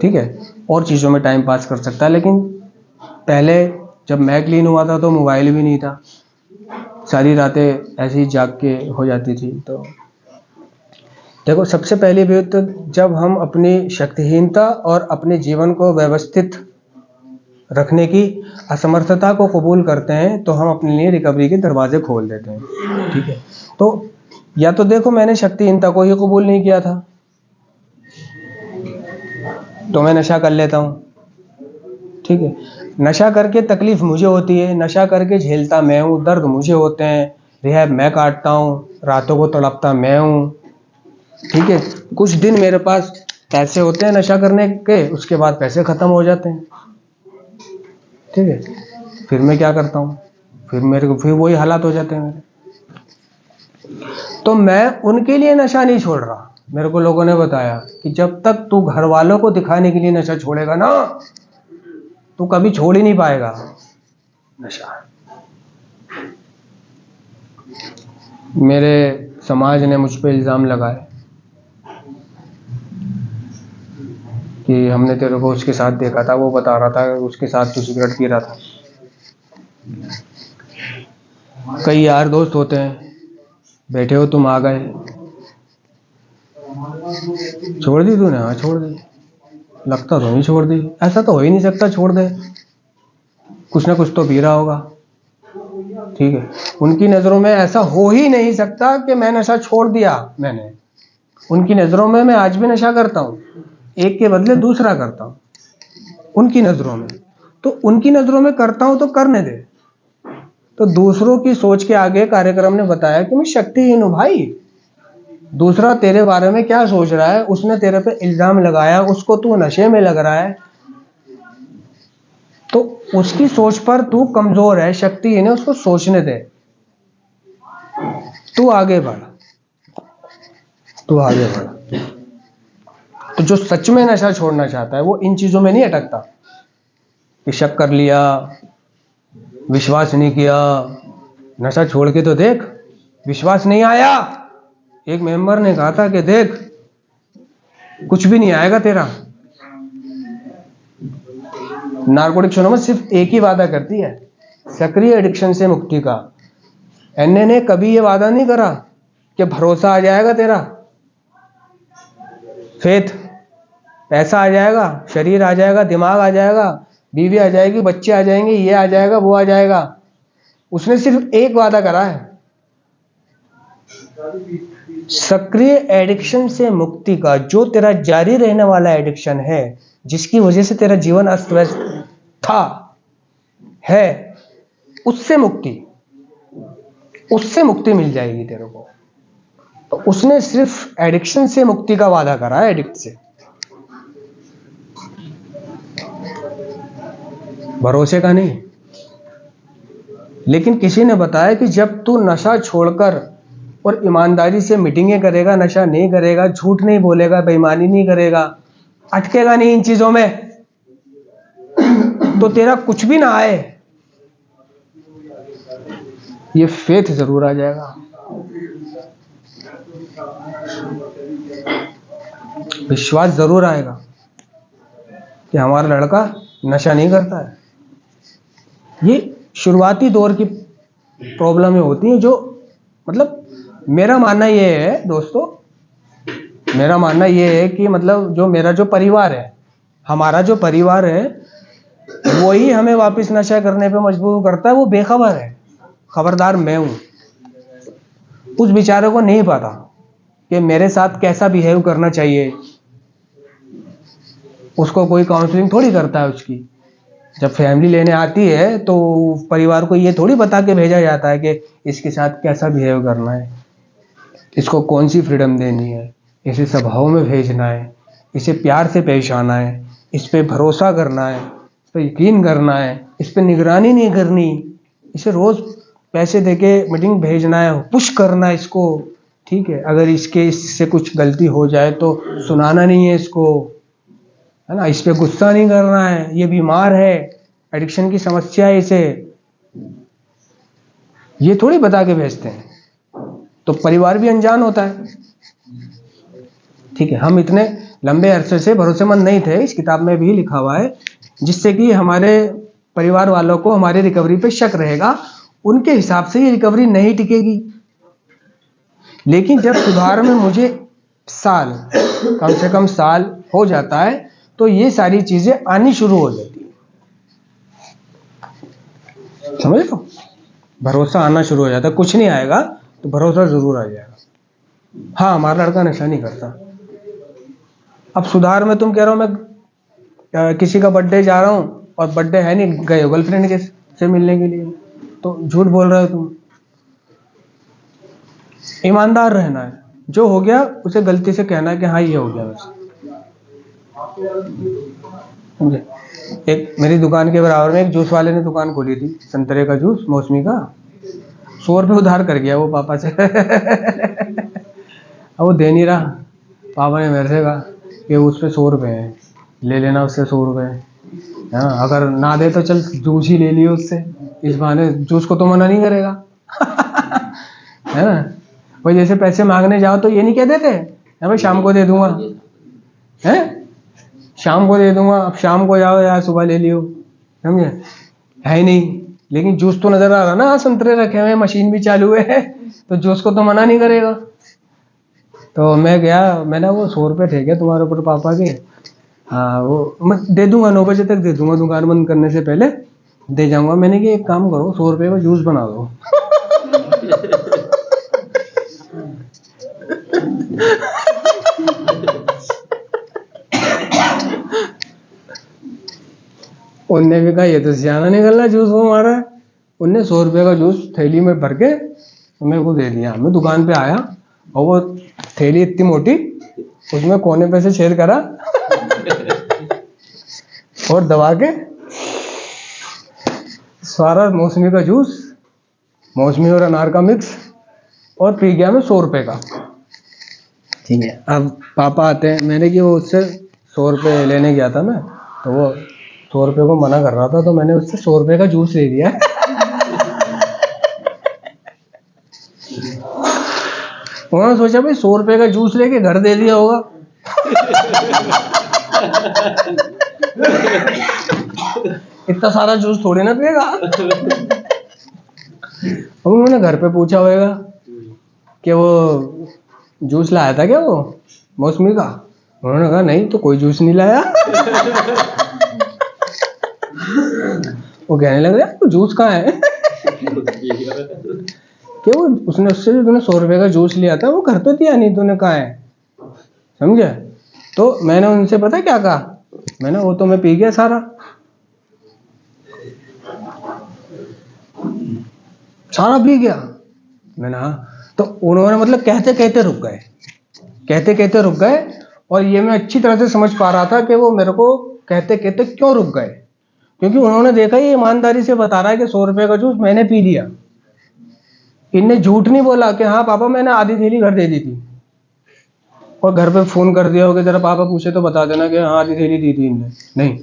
ठीक है, और चीज़ों में टाइम पास कर सकता है। लेकिन पहले जब मैं क्लीन हुआ था तो मोबाइल भी नहीं था, सारी रातें ऐसे ही जाग के हो जाती थी। तो देखो, सबसे पहली बात तो जब हम अपनी शक्तिहीनता और अपने जीवन को व्यवस्थित रखने की असमर्थता को कबूल करते हैं तो हम अपने लिए रिकवरी के दरवाजे खोल देते हैं। ठीक है, तो या तो देखो, मैंने शक्तिहीनता को ही कबूल नहीं किया था तो मैं नशा कर लेता हूँ। ठीक है, नशा करके तकलीफ मुझे होती है, नशा करके झेलता मैं हूँ, दर्द मुझे होते हैं, रिहैब मैं काटता हूँ, रातों को तड़पता मैं हूँ। ठीक है, कुछ दिन मेरे पास पैसे होते हैं नशा करने के, उसके बाद पैसे खत्म हो जाते हैं। ठीक है, फिर मैं क्या करता हूँ, फिर मेरे को फिर वही हालात हो जाते हैं मेरे। तो मैं उनके लिए नशा नहीं छोड़ रहा। मेरे को लोगों ने बताया कि जब तक तू घर वालों को दिखाने के लिए नशा छोड़ेगा ना, तू कभी छोड़ ही नहीं पाएगा नशा। मेरे समाज ने मुझ पे इल्ज़ाम लगाए कि हमने तेरे को उसके साथ देखा था, वो बता रहा था उसके साथ तू सिगरेट पी रहा था। कई यार दोस्त होते हैं, बैठे हो तुम आ गए, छोड़ दी तूने? हाँ छोड़ दी। लगता तो नहीं छोड़ दी, ऐसा तो हो ही नहीं सकता छोड़ दे, कुछ ना कुछ तो पी रहा होगा। ठीक है, उनकी नज़रों में ऐसा हो ही नहीं सकता कि मैं नशा छोड़ दिया मैंने। उनकी नज़रों में मैं आज भी नशा करता हूँ, एक के बदले दूसरा करता हूँ उनकी नज़रों में। तो उनकी नज़रों में करता हूँ तो करने दे। तो दूसरों की सोच के आगे कार्यक्रम ने बताया कि मैं शक्तिहीन हूँ भाई। दूसरा तेरे बारे में क्या सोच रहा है, उसने तेरे पे इल्ज़ाम लगाया, उसको तू नशे में लग रहा है, तो उसकी सोच पर तू कमज़ोर है, शक्तिहीन है, उसको सोचने दे। तू आगे बढ़, तू आगे बढ़। तो जो सच में नशा छोड़ना चाहता है वो इन चीज़ों में नहीं अटकता कि शक कर लिया, विश्वास नहीं किया, नशा छोड़ के तो देख, विश्वास नहीं आया। एक मेंबर ने कहा था कि देख, कुछ भी नहीं आएगा तेरा। नारकोटिक्स एनोनिमस सिर्फ एक ही वादा करती है, सक्रिय एडिक्शन से मुक्ति का। एनए ने कभी ये वादा नहीं करा कि भरोसा आ जाएगा तेरा, फेथ, पैसा आ जाएगा, शरीर आ जाएगा, दिमाग आ जाएगा, बीवी आ जाएगी, बच्चे आ जाएंगे, ये आ जाएगा, वो आ जाएगा। उसने सिर्फ एक वादा करा है, सक्रिय एडिक्शन से मुक्ति का। जो तेरा जारी रहने वाला एडिक्शन है, जिसकी वजह से तेरा जीवन अस्त व्यस्त था, है, उससे मुक्ति मिल जाएगी तेरे को। तो उसने सिर्फ एडिक्शन से मुक्ति का वादा करा है, एडिक्ट से, भरोसे का नहीं। लेकिन किसी ने बताया कि जब तू नशा छोड़कर और ईमानदारी से मीटिंगें करेगा, नशा नहीं करेगा, झूठ नहीं बोलेगा, बेईमानी नहीं करेगा, अटकेगा नहीं इन चीजों में, तो तेरा कुछ भी ना आए, ये फेथ जरूर आ जाएगा, विश्वास जरूर आएगा कि हमारा लड़का नशा नहीं करता है। ये शुरुआती दौर की प्रॉब्लमें होती हैं, जो मतलब मेरा मानना ये है दोस्तों, मेरा मानना ये है कि मतलब जो मेरा जो परिवार है, हमारा जो परिवार है, वही हमें वापस नशा करने पे मजबूर करता है। वो बेखबर है, खबरदार मैं हूं। उस बेचारे को नहीं पता कि मेरे साथ कैसा बिहेव करना चाहिए। उसको कोई काउंसलिंग थोड़ी करता है उसकी। जब फैमिली लेने आती है तो परिवार को ये थोड़ी बता के भेजा जाता है कि इसके साथ कैसा बिहेव करना है, इसको कौन सी फ्रीडम देनी है, इसे स्वभाव में भेजना है, इसे प्यार से पेश आना है, इस पे भरोसा करना है, इस पे यकीन करना है, इस पे निगरानी नहीं करनी, इसे रोज पैसे देके मीटिंग भेजना है, पुश करना है इसको। ठीक है, अगर इससे कुछ गलती हो जाए तो सुनाना नहीं है इसको, है ना, इस पे गुस्सा नहीं करना है, ये बीमार है, एडिक्शन की समस्या है इसे, ये थोड़ी बता के भेजते हैं। तो परिवार भी अनजान होता है। ठीक है, हम इतने लंबे अरसे से भरोसेमंद नहीं थे, इस किताब में भी लिखा हुआ है, जिससे कि हमारे परिवार वालों को हमारी रिकवरी पे शक रहेगा, उनके हिसाब से ये रिकवरी नहीं टिकेगी। लेकिन जब सुधार में मुझे साल, कम से कम साल हो जाता है, तो ये सारी चीजें आनी शुरू हो जाती है। समझ लो, भरोसा आना शुरू हो जाता है। कुछ नहीं आएगा तो भरोसा जरूर आ जाएगा। हाँ, हमारा लड़का नशा नहीं करता। अब सुधार में तुम कह रहे हो मैं किसी का बर्थडे जा रहा हूँ और बर्थडे है नहीं, गए हो गर्लफ्रेंड के से मिलने के लिए, तो झूठ बोल रहे हो तुम। ईमानदार रहना है, जो हो गया उसे गलती से कहना है कि हाँ ये हो गया बस। समझे? एक मेरी दुकान के बराबर में एक जूस वाले ने दुकान खोली थी, संतरे का जूस, मौसमी का। 100 रुपये उधार कर गया वो पापा से। अब वो दे नहीं रहा। पापा ने मेरे से कहा कि उस पे 100 रुपये हैं, ले लेना उससे 100 रुपये। हाँ, अगर ना दे तो चल जूस ही ले लियो उससे, इस बहाने जूस को तो मना नहीं करेगा। है ना? भाई जैसे पैसे मांगने जाओ तो ये नहीं कह देते है भाई शाम को दे दूंगा, है शाम को दे दूंगा, अब शाम को जाओ यार सुबह ले लियो। समझे? है ही नहीं। लेकिन जूस तो नजर आ रहा ना, संतरे रखे हुए, मशीन भी चालू है, तो जूस को तो मना नहीं करेगा। तो मैं गया, मैंने वो 100 रुपये थे क्या तुम्हारे ऊपर पापा के? हाँ, वो मैं दे दूंगा, 9 बजे तक दे दूंगा, दुकान बंद करने से पहले दे जाऊंगा। मैंने कि एक काम करो, 100 रुपये का जूस बना दो। उनने भी कहा ये तो सियाना निकल रहा, जूस वो मारा है। उनने 100 रुपये का जूस थैली में भर के मेरे को दे दिया। मैं दुकान पे आया और वो थैली इतनी मोटी, उसमें कोने पे से छेद करा और दबा के सारा मौसमी का जूस, मौसमी और अनार का मिक्स, और पी गया मैं 100 रुपये का। ठीक है, अब पापा आते हैं, मैंने कि वो उससे 100 रुपये लेने गया था मैं, तो वो 100 रुपये को मना कर रहा था, तो मैंने उससे 100 रुपये का जूस ले लिया। उन्होंने सोचा भाई 100 रुपये का जूस लेके घर दे दिया होगा। इतना सारा जूस थोड़ी ना पिएगा। उन्होंने घर पे पूछा होगा कि वो जूस लाया था क्या वो मौसमी का? उन्होंने कहा नहीं, तो कोई जूस नहीं लाया। वो कहने लग रहा है जूस कहाँ है? कि वो उसने उससे जो तूने 100 रुपये का जूस लिया था वो घर तो दिया नहीं, तूने कहा है। समझे? तो मैंने उनसे पता क्या कहा, मैंने वो तो मैं पी गया सारा पी गया मैंने। हाँ, तो उन्होंने मतलब कहते कहते रुक गए, कहते कहते रुक गए। और ये मैं अच्छी तरह से समझ पा रहा था कि वो मेरे को कहते कहते क्यों रुक गए, क्योंकि उन्होंने देखा ये ईमानदारी से बता रहा है कि 100 रुपये का जूस मैंने पी लिया। इनने झूठ नहीं बोला कि हाँ पापा मैंने आधी थैली घर दे दी थी, और घर पे फोन कर दिया होगा जरा पापा पूछे तो बता देना कि हाँ आधी थैली दी थी इनने। नहीं,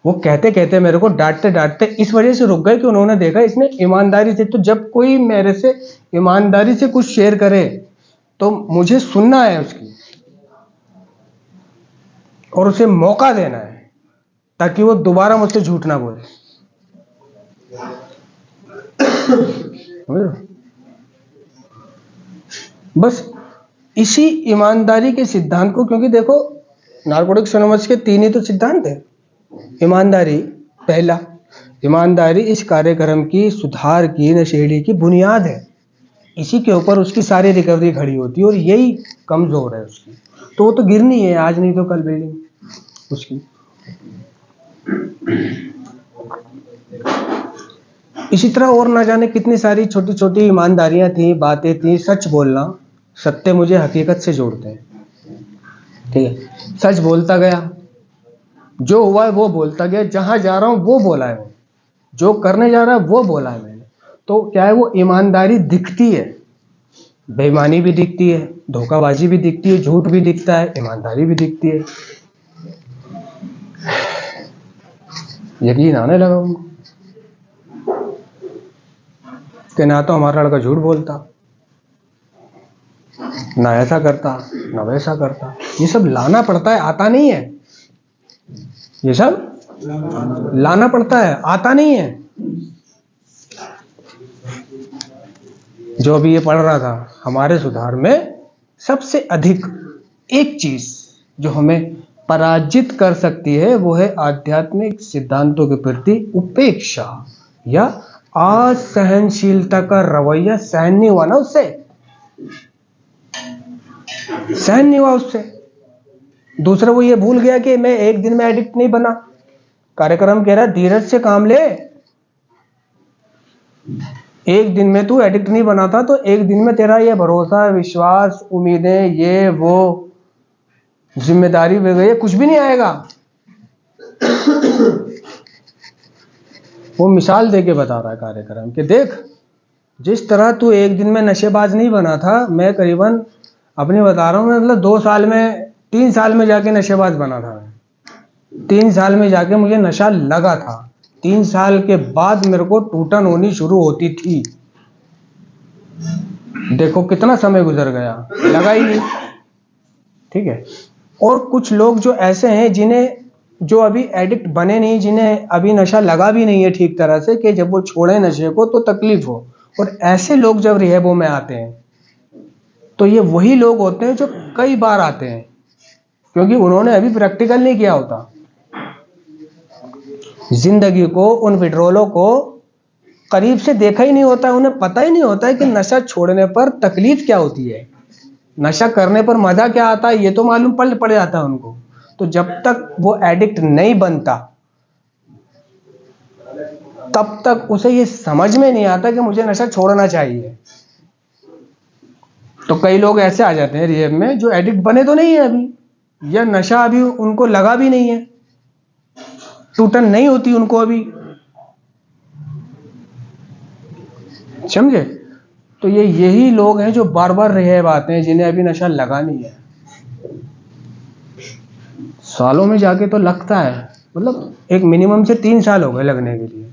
वो कहते कहते मेरे को डांटते डांटते इस वजह से रुक गए कि उन्होंने देखा इसने ईमानदारी से, तो जब कोई मेरे से ईमानदारी से कुछ शेयर करे तो मुझे सुनना है उसकी, और उसे मौका देना है ताकि वो दोबारा मुझसे झूठ ना बोले। बस इसी ईमानदारी के सिद्धांत को, क्योंकि देखो नारकोटिक्स एनोनिमस के 3 ही तो सिद्धांत है। ईमानदारी पहला, ईमानदारी इस कार्यक्रम की, सुधार की, नशेड़ी की बुनियाद है। इसी के ऊपर उसकी सारी रिकवरी खड़ी होती है, और यही कमजोर है उसकी, तो वो तो गिरनी है, आज नहीं तो कल बिल्डिंग उसकी। इसी तरह और ना जाने कितनी सारी छोटी छोटी ईमानदारियां थी, बातें थी। सच बोलना, सत्य मुझे हकीकत से जोड़ते हैं। ठीक है, सच बोलता गया, जो हुआ है वो बोलता गया, जहां जा रहा हूं वो बोला है मैंने, जो करने जा रहा है वो बोला है मैंने। तो क्या है, वो ईमानदारी दिखती है, बेईमानी भी दिखती है, धोखाबाजी भी दिखती है, झूठ भी दिखता है, ईमानदारी भी दिखती है। यकीन आने लगा उनको कि ना तो हमारा लड़का झूठ बोलता, ना ऐसा करता ना वैसा करता। ये सब लाना पड़ता है, आता नहीं है। ये सब लाना पड़ता है, आता नहीं है। जो अभी ये पढ़ रहा था, हमारे सुधार में सबसे अधिक एक चीज जो हमें पराजित कर सकती है वो है आध्यात्मिक सिद्धांतों के प्रति उपेक्षा या असहनशीलता का रवैया। सहन नहीं हुआ ना उससे, सहन नहीं हुआ उससे। दूसरा, वो ये भूल गया कि मैं एक दिन में एडिक्ट नहीं बना। कार्यक्रम कह रहा है धीरज से काम ले। एक दिन में तू एडिक्ट नहीं बना था, तो एक दिन में तेरा ये भरोसा, विश्वास, उम्मीदें, ये वो जिम्मेदारी वगैरह कुछ भी नहीं आएगा। वो मिसाल देके बता रहा है कार्यक्रम कि देख, जिस तरह तू एक दिन में नशेबाज नहीं बना था, मैं करीबन अपनी बता रहा हूँ, मतलब 2 साल में 3 साल में जाके नशेबाज बना था। 3 साल में जाके मुझे नशा लगा था। 3 साल के बाद मेरे को टूटन होनी शुरू होती थी। देखो कितना समय गुजर गया, लगा ही नहीं। ठीक है। और कुछ लोग जो ऐसे हैं जिन्हें, जो अभी एडिक्ट बने नहीं, जिन्हें अभी नशा लगा भी नहीं है ठीक तरह से, कि जब वो छोड़े नशे को तो तकलीफ हो। और ऐसे लोग जब रिहैबों में आते हैं तो ये वही लोग होते हैं जो कई बार आते हैं, क्योंकि उन्होंने अभी प्रैक्टिकल नहीं किया होता जिंदगी को, उन विड्रॉलों को करीब से देखा ही नहीं होता, उन्हें पता ही नहीं होता है कि नशा छोड़ने पर तकलीफ क्या होती है, नशा करने पर मजा क्या आता है, ये तो मालूम पड़ जाता है उनको। तो जब तक वो एडिक्ट नहीं बनता तब तक उसे ये समझ में नहीं आता कि मुझे नशा छोड़ना चाहिए। तो कई लोग ऐसे आ जाते हैं रिहैब में जो एडिक्ट बने तो नहीं है अभी, या नशा अभी उनको लगा भी नहीं है, टूटन नहीं होती उनको अभी, समझे। तो ये यही लोग हैं जो बार बार रिहैब आते हैं, जिन्हें अभी नशा लगा नहीं है। सालों में जाके तो लगता है, मतलब एक मिनिमम से 3 साल हो गए लगने के लिए,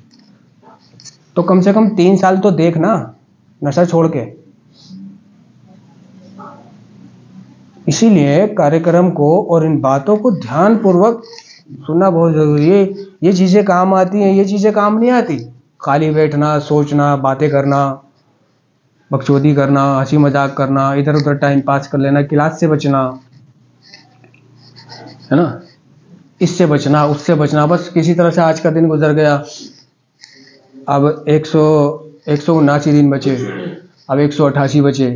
तो कम से कम 3 साल तो देख ना नशा छोड़ के। इसीलिए कार्यक्रम को और इन बातों को ध्यानपूर्वक सुनना बहुत जरूरी है। ये चीजें काम आती हैं, ये चीजें काम नहीं आती। खाली बैठना, सोचना, बातें करना, बकचोदी करना, हंसी मजाक करना, इधर उधर टाइम पास कर लेना, क्लास से बचना, है ना, इससे बचना, उससे बचना, बस किसी तरह से आज का दिन गुजर गया। अब 179 दिन बचे, अब 188 बचे,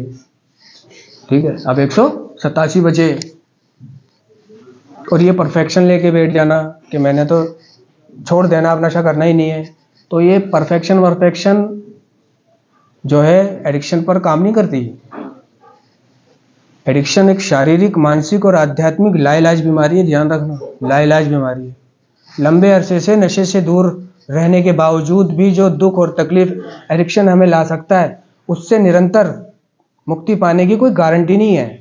ठीक है, अब 187 बचे, और ये परफेक्शन लेके बैठ जाना कि मैंने तो छोड़ देना, अब नशा करना ही नहीं है। तो ये परफेक्शन जो है एडिक्शन पर काम नहीं करती। एडिक्शन एक शारीरिक, मानसिक और आध्यात्मिक लाइलाज बीमारी है, ध्यान रखना, लाइलाज बीमारी है। लंबे अरसे से नशे से दूर रहने के बावजूद भी जो दुख और तकलीफ एडिक्शन हमें ला सकता है, उससे निरंतर मुक्ति पाने की कोई गारंटी नहीं है।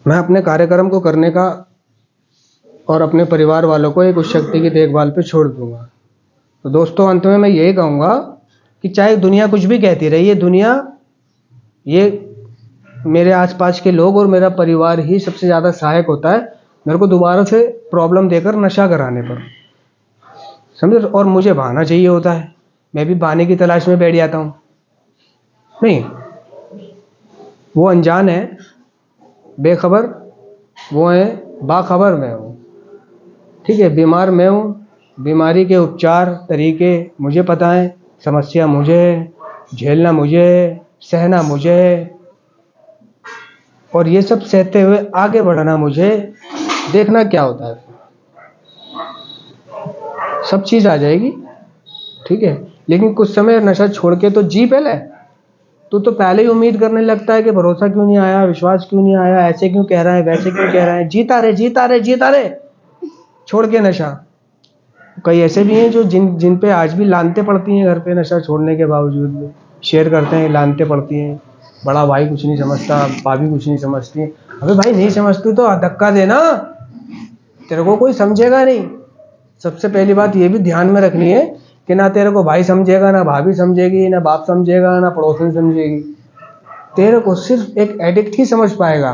मैं अपने कार्यक्रम को करने का और अपने परिवार वालों को एक उस शक्ति की देखभाल पे छोड़ दूंगा। तो दोस्तों, अंत में मैं यही कहूँगा कि चाहे दुनिया कुछ भी कहती रही, ये दुनिया, ये मेरे आसपास के लोग और मेरा परिवार ही सबसे ज़्यादा सहायक होता है मेरे को दोबारा से प्रॉब्लम देकर नशा कराने पर, समझे। और मुझे बहाना चाहिए होता है, मैं भी बहाने की तलाश में बैठ जाता हूँ। नहीं, वो अनजान है, बेखबर, वो है बाखबर मैं हूँ, ठीक है। बीमार मैं हूँ, बीमारी के उपचार तरीके मुझे पता है, समस्या मुझे है, झेलना मुझे है, सहना मुझे है, और ये सब सहते हुए आगे बढ़ना मुझे। देखना क्या होता है, सब चीज़ आ जाएगी, ठीक है। लेकिन कुछ समय नशा छोड़ के तो जी पहले। तो पहले ही उम्मीद करने लगता है कि भरोसा क्यों नहीं आया, विश्वास क्यों नहीं आया, ऐसे क्यों कह रहा है, वैसे क्यों कह रहा है, जीता रहे जीता रहे जीता रहे, छोड़ के नशा। कई ऐसे भी हैं जो जिन पे आज भी लानते पड़ती हैं घर पे, नशा छोड़ने के बावजूद भी शेयर करते हैं, लानते पड़ती हैं, बड़ा भाई कुछ नहीं समझता, भाभी कुछ नहीं समझती। अबे भाई नहीं समझती तो धक्का देना, तेरे को कोई समझेगा नहीं। सबसे पहली बात ये भी ध्यान में रखनी है कि ना तेरे को भाई समझेगा, ना भाभी समझेगी, ना बाप समझेगा, ना पड़ोसन समझेगी। तेरे को सिर्फ एक एडिक्ट ही समझ पाएगा।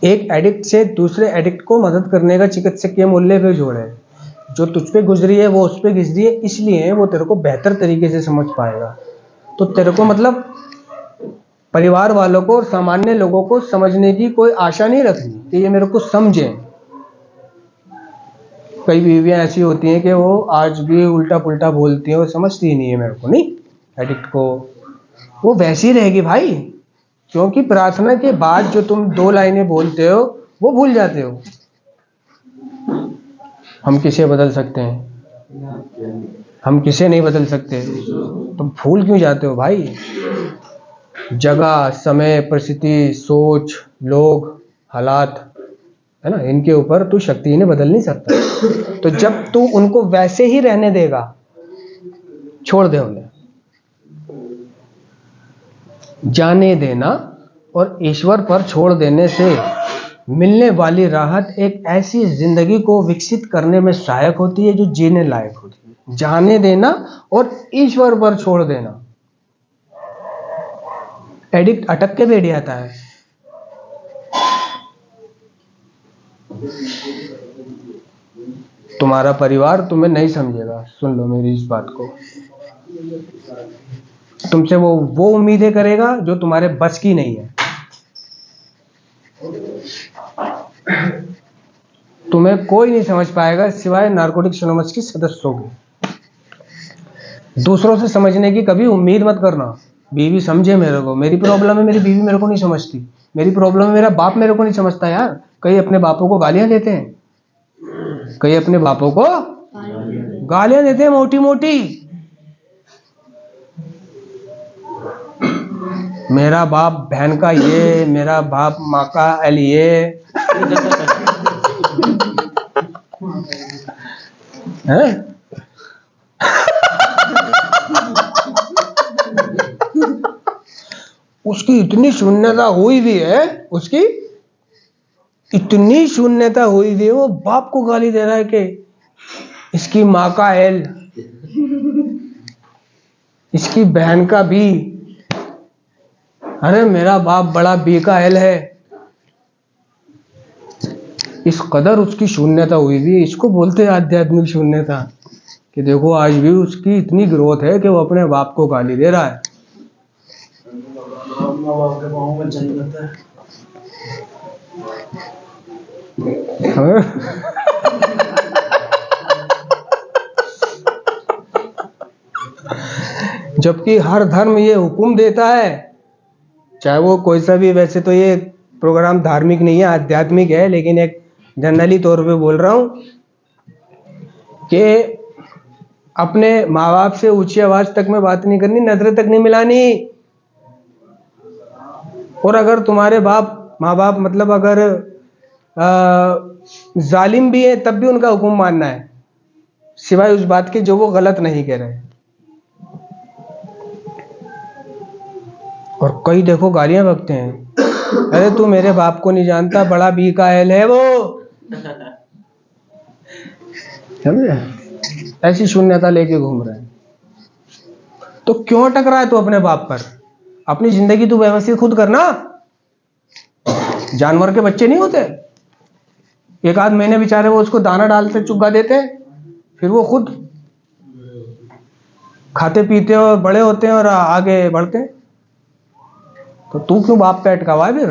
एक एडिक्ट से दूसरे एडिक्ट को मदद करने का चिकित्सकीय मूल्य पे जोड़ है। जो तुझ पे गुजरी है वो उस पे गुजरी है, इसलिए वो तेरे को बेहतर तरीके से समझ पाएगा। तो तेरे को मतलब परिवार वालों को और सामान्य लोगों को समझने की कोई आशा नहीं रखनी कि ये मेरे को समझें। कई बीवियां ऐसी होती हैं कि वो आज भी उल्टा पुल्टा बोलती हैं, वो समझती ही नहीं है मेरे को, नहीं एडिक्ट को। वो वैसी रहेगी भाई, क्योंकि प्रार्थना के बाद जो तुम 2 लाइनें बोलते हो वो भूल जाते हो। हम किसे बदल सकते हैं? हम किसे नहीं बदल सकते। तुम भूल क्यों जाते हो भाई? जगह, समय, परिस्थिति, सोच, लोग, हालात, है ना, इनके ऊपर तू शक्ति ने बदल नहीं सकता। तो जब तू उनको वैसे ही रहने देगा, छोड़ दे उन्हें, जाने देना। और ईश्वर पर छोड़ देने से मिलने वाली राहत एक ऐसी जिंदगी को विकसित करने में सहायक होती है जो जीने लायक होती है। जाने देना और ईश्वर पर छोड़ देना। एडिक्ट अटक के बैठ जाता है। तुम्हारा परिवार तुम्हें नहीं समझेगा, सुन लो मेरी इस बात को। तुमसे वो उम्मीदें करेगा जो तुम्हारे बस की नहीं है। तुम्हें कोई नहीं समझ पाएगा सिवाय नारकोटिक्स एनोनिमस के सदस्यों के। दूसरों से समझने की कभी उम्मीद मत करना। बीवी समझे मेरे को, मेरी प्रॉब्लम है, मेरी बीवी मेरे को नहीं समझती। मेरी प्रॉब्लम है, मेरा बाप मेरे को नहीं समझता यार। कई अपने बापों को गालियां देते हैं, कई अपने बापों को गालियां देते हैं मोटी मोटी। मेरा बाप बहन का ये, मेरा बाप माँ का एल ये है। उसकी इतनी शून्यता हुई भी है, उसकी इतनी शून्यता हुई भी है, वो बाप को गाली दे रहा है कि इसकी माँ का एल, इसकी बहन का बी। अरे मेरा बाप बड़ा बी का एल है। इस कदर उसकी शून्यता हुई भी, इसको बोलते हैं आध्यात्मिक शून्यता। कि देखो आज भी उसकी इतनी ग्रोथ है कि वो अपने बाप को गाली दे रहा है। बाप के पाँव में जन्नत है। जबकि हर धर्म ये हुक्म देता है, चाहे वो कोई सा भी। वैसे तो ये प्रोग्राम धार्मिक नहीं है, आध्यात्मिक है, लेकिन एक जनरली तौर पे बोल रहा हूं कि अपने माँ बाप से ऊंची आवाज तक में बात नहीं करनी, नजरें तक नहीं मिलानी। और अगर तुम्हारे माँ बाप मतलब अगर जालिम भी है तब भी उनका हुक्म मानना है, सिवाय उस बात के जो वो गलत नहीं कह रहे। और कई देखो गालियां बकते हैं, अरे तू मेरे बाप को नहीं जानता, बड़ा बी का एल है वो। समझे? ऐसी शून्यता लेके घूम रहे हैं। तो क्यों अटक रहा है तू अपने बाप पर? अपनी जिंदगी तू व्यवस्थित खुद करना। जानवर के बच्चे नहीं होते, एक आध महीने बेचारे वो उसको दाना डालते चुगा देते, फिर वो खुद खाते पीते और बड़े होते हैं और आगे बढ़ते हैं। तो तू क्यों बाप पे अटका हुआ है? फिर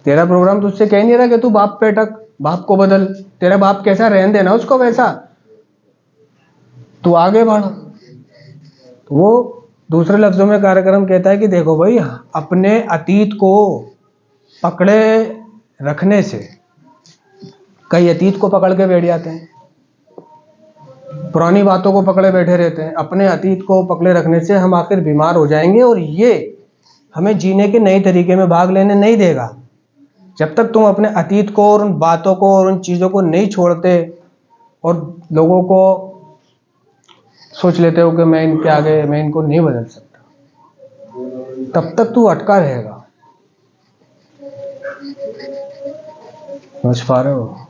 तेरा प्रोग्राम तुझसे कह नहीं रहा कि तू बाप पे अटक, बाप को बदल। तेरा बाप कैसा रहने देना उसको वैसा, तू आगे बढ़। तो वो दूसरे लफ्जों में कार्यक्रम कहता है कि देखो भाई, अपने अतीत को पकड़े रखने से कई अतीत को पकड़ के बैठ जाते हैं, पुरानी बातों को पकड़े बैठे रहते हैं। अपने अतीत को पकड़े रखने से हम आखिर बीमार हो जाएंगे और ये हमें जीने के नए तरीके में भाग लेने नहीं देगा। जब तक तुम अपने अतीत को और उन बातों को और उन चीज़ों को नहीं छोड़ते और लोगों को सोच लेते हो कि मैं इनके आगे मैं इनको नहीं बदल सकता, तब तक तू अटका रहेगा। समझ पा रहे हो?